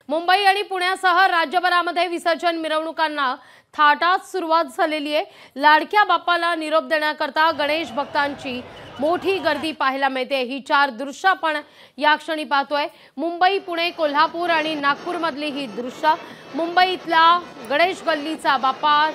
मुंबई आणि पुण्यासह राज्यभरामध्ये विसर्जन मिरवणुकांना थाटात सुरुवात झालेली आहे। लाडक्या बाप्पाला निरोप देण्याकरता गणेश भक्तांची मोठी गर्दी पाहायला मिळते। ही चार दृश्य आपण या क्षणी पाहतोय। मुंबई, पुणे, कोल्हापूर आणि नागपूर मधली ही दृश्य। मुंबईतला गणेश गल्लीचा बाप्पा,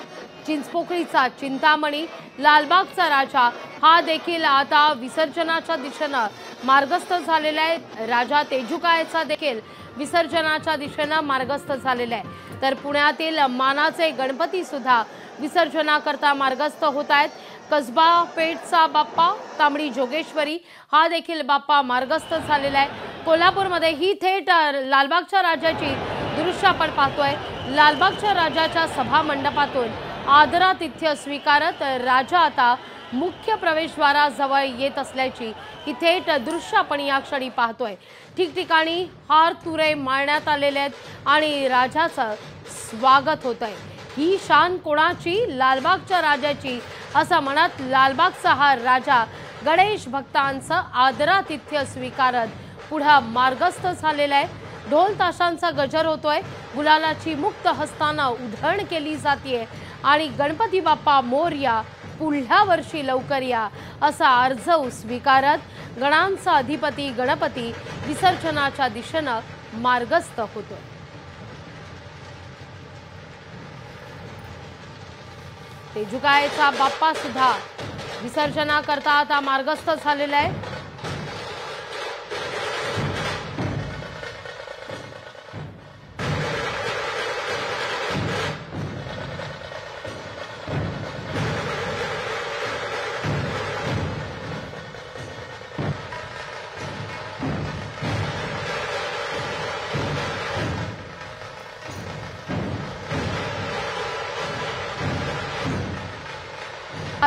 चिंचपोकळीचा चिंतामणी, लालबागचा राजा हा देखील आता विसर्जनाच्या दिशेने मार्गस्थ झालेला आहे। राजा तेजुकायचा देखील विसर्जनाच्या दिशेने मार्गस्थ झालेला आहे। तर पुण्यातील मानाचे गणपती सुद्धा विसर्जनाकरता मार्गस्थ होत आहेत। कसबा पेठचा बाप्पा, तांबडी जोगेश्वरी हा देखील बाप्पा मार्गस्थ झालेला आहे। कोल्हापूरमध्ये ही थेट लालबागच्या राजाची दृश्य आपण पाहतोय। लालबागच्या राजाच्या सभा मंडपातून आदरातिथ्य स्वीकारत राजा आता मुख्य प्रवेशद्वाराजवळ येत असल्याची ही थेट दृश्य आपण या क्षणी पाहतोय। ठिकठिकाणी हार तुरे माळण्यात आलेले आहेत आणि राजाचं स्वागत होतंय। ही शान कोणाची? लालबागच्या राजाची असं म्हणत लालबागचा हा राजा गणेश भक्तांचं आदरातिथ्य स्वीकारत पुढे मार्गस्थ झालेला आहे। ढोल ताशांचा गजर होतोय, गुलालाची मुक्त हस्ताना उधळण केली जाते आणि गणपती बाप्पा मोरया, पुढल्या वर्षी लवकर या असा आर्जव स्वीकारत गणांचा अधिपती गणपती विसर्जनाच्या दिशेने मार्गस्थ होतोय। तेजुकायचा बाप्पा सुद्धा विसर्जनाकरता आता मार्गस्थ झालेला आहे।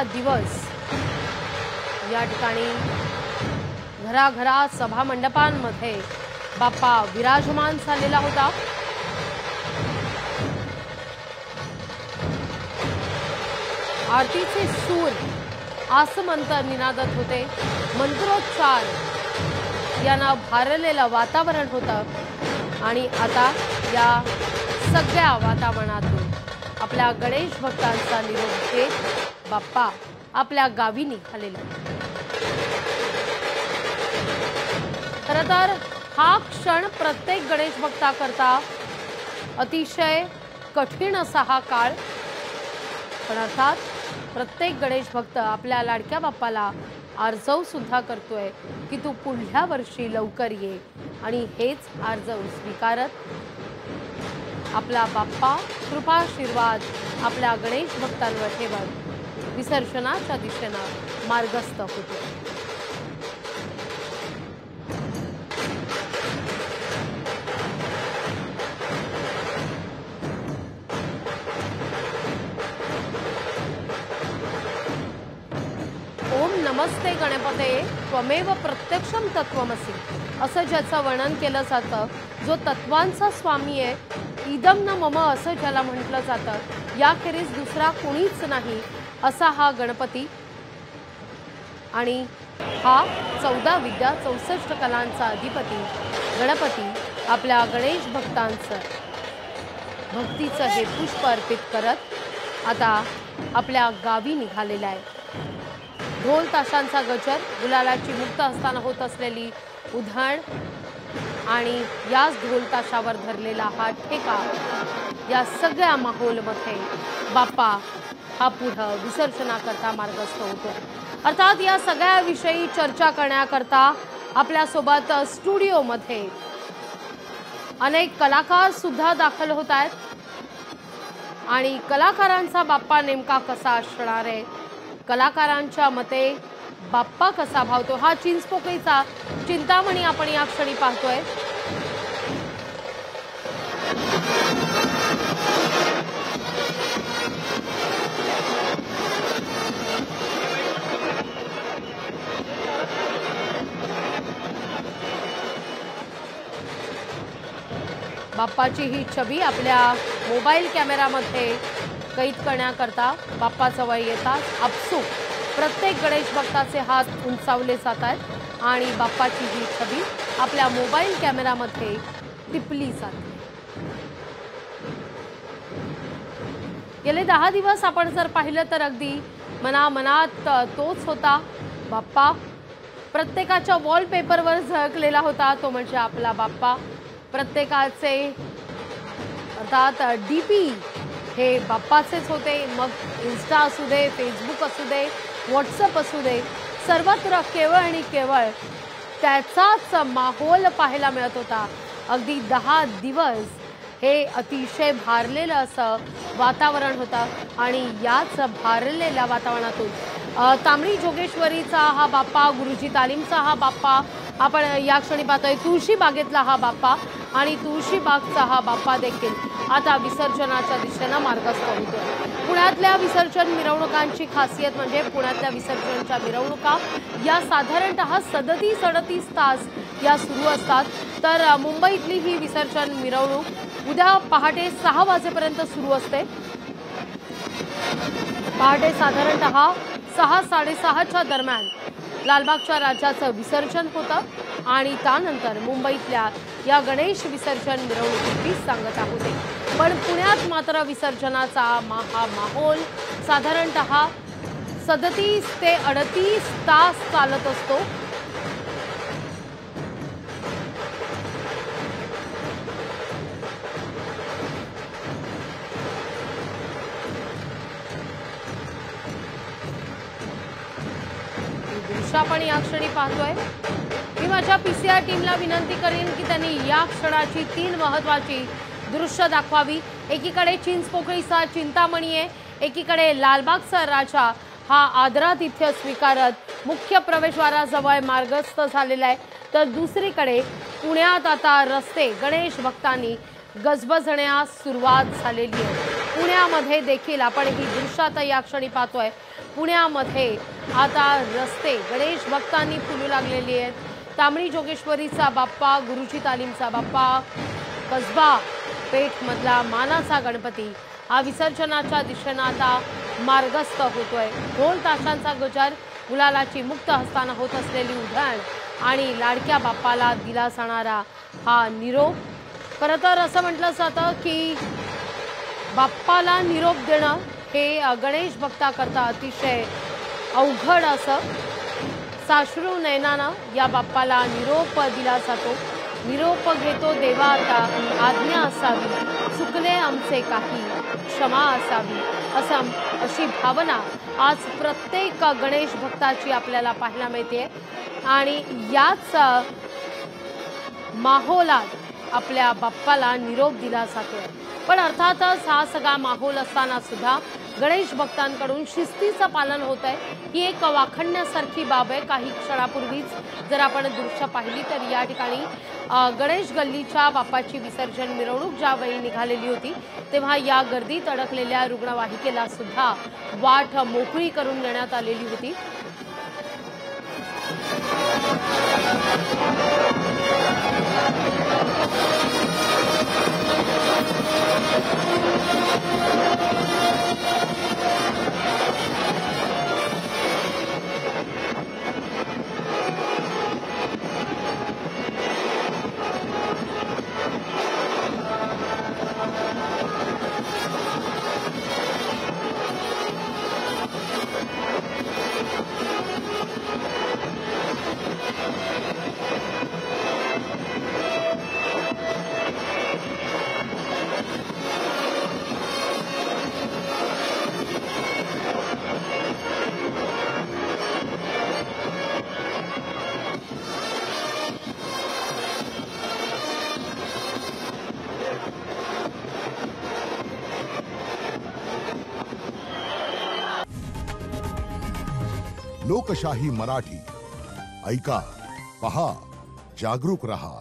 दिवस या ठिकाणी घराघरात सभा मंडपांमध्ये बाप्पा विराजमान झालेला होता। आरतीचे सूर आसमंत निनादत होते, मंत्रोच्चार यांना भारलेलं वातावरण होतं आणि आता या सगळ्या वातावरणातून आपल्या गणेश भक्तांचा निरोप घेत बाप्पा आपल्या गावी निघालेला। खरं तर हा क्षण प्रत्येक गणेश भक्ताकरता अतिशय कठीण असा हा काळ, पण अर्थात प्रत्येक गणेश भक्त आपल्या लाडक्या बाप्पाला आर्जव सुद्धा करतोय की तू पुढल्या वर्षी लवकर ये आणि हेच आर्जव स्वीकारत आपला बाप्पा कृपाशीर्वाद आपल्या गणेश भक्तांवर ठेवत विसर्जनाच्या दिशेने मार्गस्थ होतो। ओम नमस्ते गणपते त्वमेव प्रत्यक्षम तत्वमसि असं ज्याचं वर्णन केलं जातं, जो तत्वांचा स्वामी आहे, इदम न मम असं ज्याला म्हटलं जातं, याखेरीज दुसरा कोणीच नाही असा हा गणपती आणि हा 14 विद्या 64 कलांचा अधिपती गणपती आपल्या गणेश भक्तांचं भक्तीचं हे पुष्प अर्पित करत आता आपल्या गावी निघालेला आहे। ढोल ताशांचा गजर, गुलालाची मुक्त हस्ताना होत असलेली उधळण आणि याच ढोल ताशावर धरलेला हा ठेका, या सगळ्या माहोलमध्ये बाप्पा हा पुढे विसर्जनाकरता मार्गस्थ होतो। अर्थात या सगळ्या विषयी चर्चा करण्याकरता आपल्या सोबत स्टुडिओमध्ये अनेक कलाकार सुद्धा दाखल होत आहेत आणि कलाकारांचा बाप्पा नेमका कसा असणार आहे, कलाकारांच्या मते बाप्पा कसा भावतो, हा चिंचपोकळीचा चिंतामणी आपण या क्षणी पाहतोय। बाप्पाची ही छबी आपल्या मोबाईल कॅमेरामध्ये कैद करण्याकरता बाप्पा जवळ येतात आपसूक प्रत्येक गणेश भक्ताचे हात उंचावले जात आहेत आणि बाप्पाची ही छबी आपल्या मोबाईल कॅमेरामध्ये टिपली जाते। गेले 10 दिवस आपण जर पाहिलं तर अगदी मनामनात तोच होता बाप्पा. प्रत्येकाच्या वॉलपेपरवर झळकलेला होता तो म्हणजे आपला बाप्पा. प्रत्येकाचे अर्थात डीपी हे बाप्पाचेच होते. मग इन्स्टा असू दे, फेसबुक असू दे, व्हॉट्सअप असू दे, सर्वत्र केवळ आणि केवळ त्याचाच माहोल पाहायला मिळत होता. अगदी 10 दिवस हे अतिशय भारलेलं असं वातावरण होतं आणि याच भारलेल्या वातावरणातून तांबडी जोगेश्वरीचा हा बाप्पा, गुरुजी तालीमचा हा बाप्पा आपण या क्षणी पाहतोय, तुळशी बागेतला हा बाप्पा आणि तुळशी बागचा हा बाप्पा देखील आता विसर्जनाच्या दिशेनं मार्गस्थ होतो. पुण्यातल्या विसर्जन मिरवणुकांची खासियत म्हणजे पुण्यातल्या विसर्जनच्या मिरवणुका या साधारणतः 37-38 तास या सुरू असतात. तर मुंबईतली ही विसर्जन मिरवणूक उद्या पहाटे 6 वाजेपर्यंत सुरू असते. पहाटे साधारणतः 6-6:30च्या दरम्यान लालबागच्या राजाचं विसर्जन होतं आणि त्यानंतर मुंबईतल्या या गणेश विसर्जन मिरवणुकीची सांगता होते. पण पुण्यात मात्र विसर्जनाचा हा माहोल साधारणतः 37 ते 38 तास चालत असतो. आपण या क्षणी पाहतोय. मी माझ्या पीसीआर टीमला विनंती करेन की त्यांनी या क्षणाची 3 महत्त्वाची दृश्य दाखवावी. एकीकडे चिंचपोकळीचा चिंतामणी आहे, एकीकडे लालबागचा राजा हा आदरातिथ्य स्वीकारत मुख्य प्रवेशद्वाराजवळ मार्गस्थ झालेला आहे. तर दुसरीकडे पुण्यात आता रस्ते गणेश भक्तांनी गजबजण्यास सुरुवात झालेली आहे. पुण्यामध्ये देखील आपण ही दृश्य आता या क्षणी पाहतोय. पुण्यामध्ये आता रस्ते गणेश भक्तांनी फुलू लागलेली आहेत. तांबडी जोगेश्वरीचा बाप्पा, गुरुजी तालीमचा बाप्पा, कसबा पेठमधला मानाचा गणपती हा विसर्जनाच्या दिशेनं आता मार्गस्थ होतोय. ढोल ताशांचा गजर, गुलालाची मुक्त हस्तानं होत असलेली उधळण आणि लाडक्या बाप्पाला दिला जाणारा हा निरोप. खरं तर असं म्हटलं जातं की बाप्पाला निरोप देणं हे गणेश भक्ताकरता अतिशय अवघड असं. साश्रू नयनानं या बाप्पाला निरोप दिला जातो. निरोप घेतो देवा आता, आज्ञा असावी, चुकले आमचे काही, क्षमा असावी, अशी भावना आज प्रत्येक गणेश भक्ताची आपल्याला पाहायला मिळते. आणि याच माहोलात आपल्या बाप्पाला निरोप दिला जातो. पण अर्थातच हा सगळा माहोल असताना सुद्धा गणेश भक्तांकडून शिस्तीचं पालन होत आहे. ही एक वाखण्यासारखी बाब आहे. काही क्षणापूर्वीच जर आपण दृश्य पाहिली तर या ठिकाणी गणेश गल्लीच्या बाप्पाची विसर्जन मिरवणूक ज्यावेळी निघालेली होती तेव्हा या गर्दीत अडकलेल्या रुग्णवाहिकेला सुद्धा वाट मोकळी करून देण्यात आलेली होती. लोकशाही मराठी ऐका, पहा, जागरूक रहा.